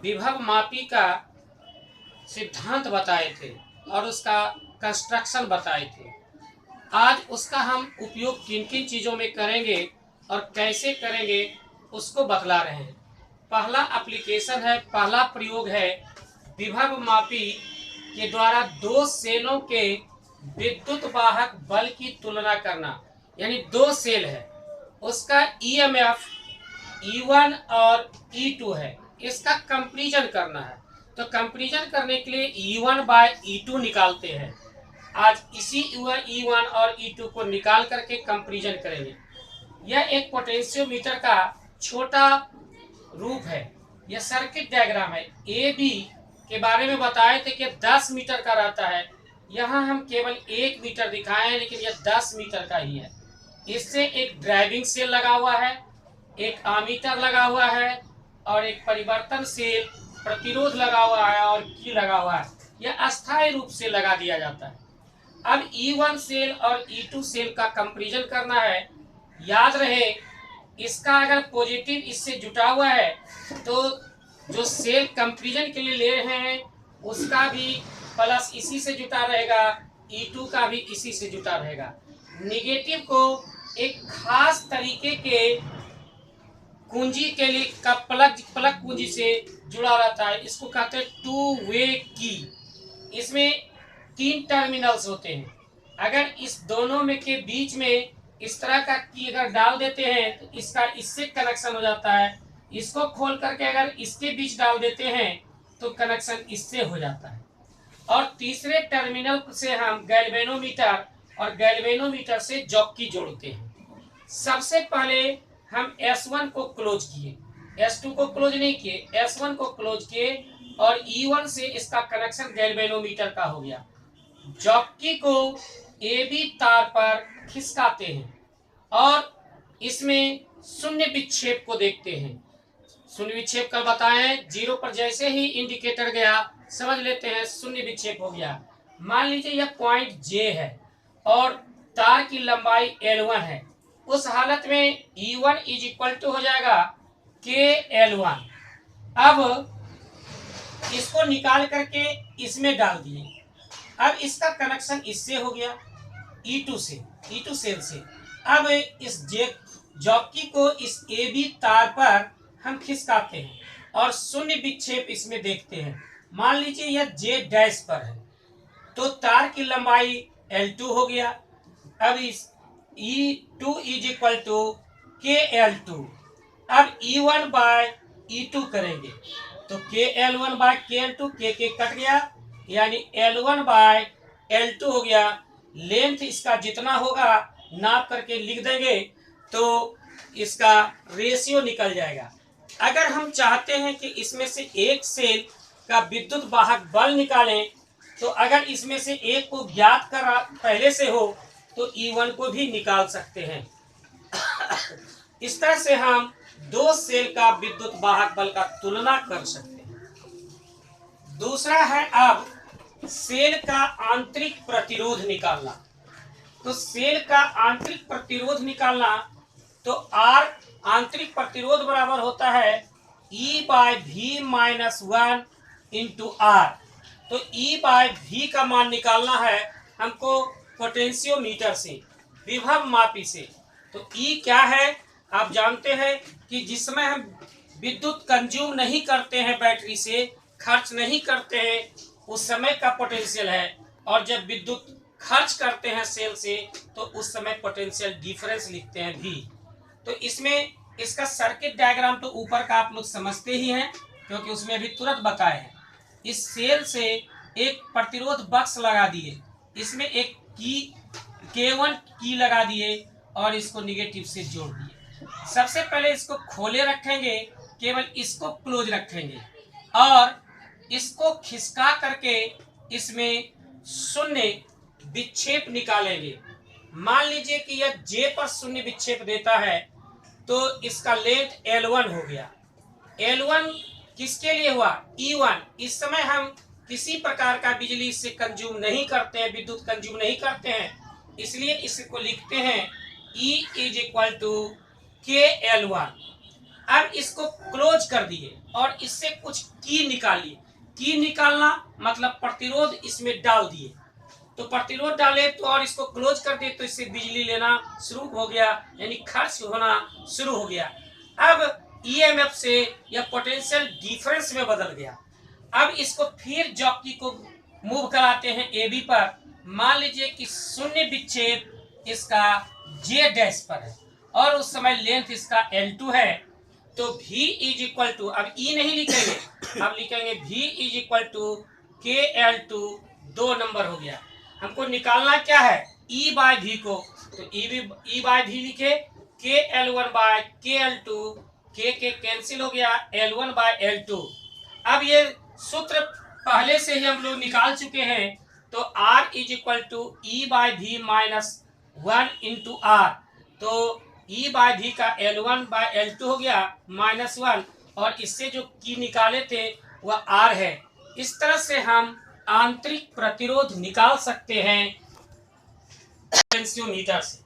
विभव मापी का सिद्धांत बताए थे और उसका कंस्ट्रक्शन बताए थे। आज उसका हम उपयोग किन किन चीज़ों में करेंगे और कैसे करेंगे उसको बतला रहे हैं। पहला एप्लीकेशन है, पहला प्रयोग है विभव मापी के द्वारा दो सेलों के विद्युत वाहक बल की तुलना करना। यानी दो सेल है, उसका ईएमएफ E1 और E2 है, इसका कंपैरिजन करना है। तो कंपैरिजन करने के लिए E1 बाय E2 निकालते हैं। आज इसी E1 और E2 को निकाल करके कंपैरिजन करेंगे। यह एक पोटेंशियोमीटर का छोटा रूप है, यह सर्किट डायग्राम है। ए बी के बारे में बताए थे कि 10 मीटर का रहता है, यहाँ हम केवल 1 मीटर दिखाए हैं, लेकिन यह 10 मीटर का ही है। इससे एक ड्राइविंग सेल लगा हुआ है, एक आमीटर लगा हुआ है और एक परिवर्तनशील प्रतिरोध लगा हुआ है और की लगा हुआ है। यह अस्थायी रूप से लगा दिया जाता है। अब E1 सेल और E2 सेल का कंपैरिजन करना है। याद रहे, इसका अगर पॉजिटिव इससे जुटा हुआ है तो जो सेल कंपैरिजन के लिए ले रहे हैं उसका भी प्लस इसी से जुटा रहेगा, E2 का भी इसी से जुटा रहेगा। निगेटिव को एक खास तरीके के कुंजी के लिए का प्लग कुंजी से जुड़ा रहता है, इसको कहते हैं टू वे की। इसमें 3 टर्मिनल्स होते हैं। अगर इस दोनों में के बीच में इस तरह का की अगर डाल देते हैं तो इसका इससे कनेक्शन हो जाता है। इसको खोल करके अगर इसके बीच डाल देते हैं तो कनेक्शन इससे हो जाता है। और तीसरे टर्मिनल से हम गैल्वेनोमीटर और गैल्वेनोमीटर से जॉकी जोड़ते हैं। सबसे पहले हम S1 को क्लोज किए, S2 को क्लोज नहीं किए, S1 को क्लोज किए और E1 से इसका कनेक्शन गैल्वेनोमीटर का हो गया। जॉकी को AB तार पर खिसकाते हैं और इसमें शून्य विक्षेप को देखते हैं। शून्य विक्षेप कल बताएं, 0 पर जैसे ही इंडिकेटर गया समझ लेते हैं शून्य विक्षेप हो गया। मान लीजिए यह पॉइंट J है और तार की लंबाई L1 है। उस हालत में E1 इज इक्वल टू हो जाएगा KL1। अब इसको निकाल करके इसमें डाल दिए। अब इसका कनेक्शन इससे हो गया E2 सेल से। अब इस जॉकी को इस AB तार पर हम खिसकाते हैं और शून्य विक्षेप इसमें देखते हैं। मान लीजिए यह J डैश पर है तो तार की लंबाई L2 हो गया। अब इस E2 is equal to KL2। अब E1 बाय E2 करेंगे तो KL1 बाय KL2, के कट गया, यानी L1 बाय L2 हो गया। लेंथ इसका जितना होगा नाप करके लिख देंगे तो इसका रेशियो निकल जाएगा। अगर हम चाहते हैं कि इसमें से एक सेल का विद्युत वाहक बल निकालें तो अगर इसमें से एक को ज्ञात कर पहले से हो तो E1 को भी निकाल सकते हैं। इस तरह से हम दो सेल का विद्युत वाहक बल का तुलना कर सकते हैं। दूसरा है अब सेल का आंतरिक प्रतिरोध निकालना। तो सेल का आंतरिक प्रतिरोध निकालना तो R आंतरिक प्रतिरोध बराबर होता है E by V minus 1 into R। तो E बाय V का मान निकालना है हमको पोटेंशियोमीटर से, विभव मापी से। तो E क्या है आप जानते हैं कि जिसमें हम विद्युत कंज्यूम नहीं करते हैं, बैटरी से खर्च नहीं करते हैं, उस समय का पोटेंशियल है। और जब विद्युत खर्च करते हैं सेल से तो उस समय पोटेंशियल डिफरेंस लिखते हैं V। तो इसमें इसका सर्किट डायग्राम तो ऊपर का आप लोग समझते ही हैं क्योंकि उसमें अभी तुरंत बताए हैं। इस सेल से एक प्रतिरोध बक्स लगा दिए, इसमें एक की K1 की लगा दिए और इसको निगेटिव से जोड़ दिए। सबसे पहले इसको खोले रखेंगे, केवल इसको क्लोज रखेंगे और इसको खिसका करके इसमें शून्य विक्षेप निकालेंगे। मान लीजिए कि यह J पर शून्य विक्षेप देता है तो इसका लेंथ L1 हो गया। L1 किसके लिए हुआ? E1। इस समय हम किसी प्रकार का बिजली इससे कंज्यूम नहीं करते हैं, विद्युत कंज्यूम नहीं करते हैं, इसलिए इसको लिखते हैं E is equal to KL1। अब इसको क्लोज कर दिए और इससे कुछ की निकालिए। की निकालना मतलब प्रतिरोध इसमें डाल दिए, तो प्रतिरोध डाले तो और इसको क्लोज कर दिए तो इससे बिजली लेना शुरू हो गया, यानी खर्च होना शुरू हो गया। अब ईएमएफ से यह पोटेंशियल डिफरेंस में बदल गया। अब इसको फिर जॉकी को मूव कराते हैं AB पर। मान लीजिए कि शून्य विक्षेप इसका J डैश पर है और उस समय लेंथ इसका L2 है, तो V इज इक्वल टू, अब E नहीं लिखेंगे, अब लिखेंगे V is equal to KL2, 2 number हो गया। हमको निकालना क्या है, E बाय V को, तो E बाय V लिखे, KL1 बाय KL2, के कैंसिल हो गया, L1 बाय L2। अब ये सूत्र पहले से ही हम लोग निकाल चुके हैं, तो R is equal to E by V minus 1 into R, तो E बाय V का L1 बाय L2 हो गया -1, और इससे जो की निकाले थे वह R है। इस तरह से हम आंतरिक प्रतिरोध निकाल सकते हैं पोटेंशियोमीटर से।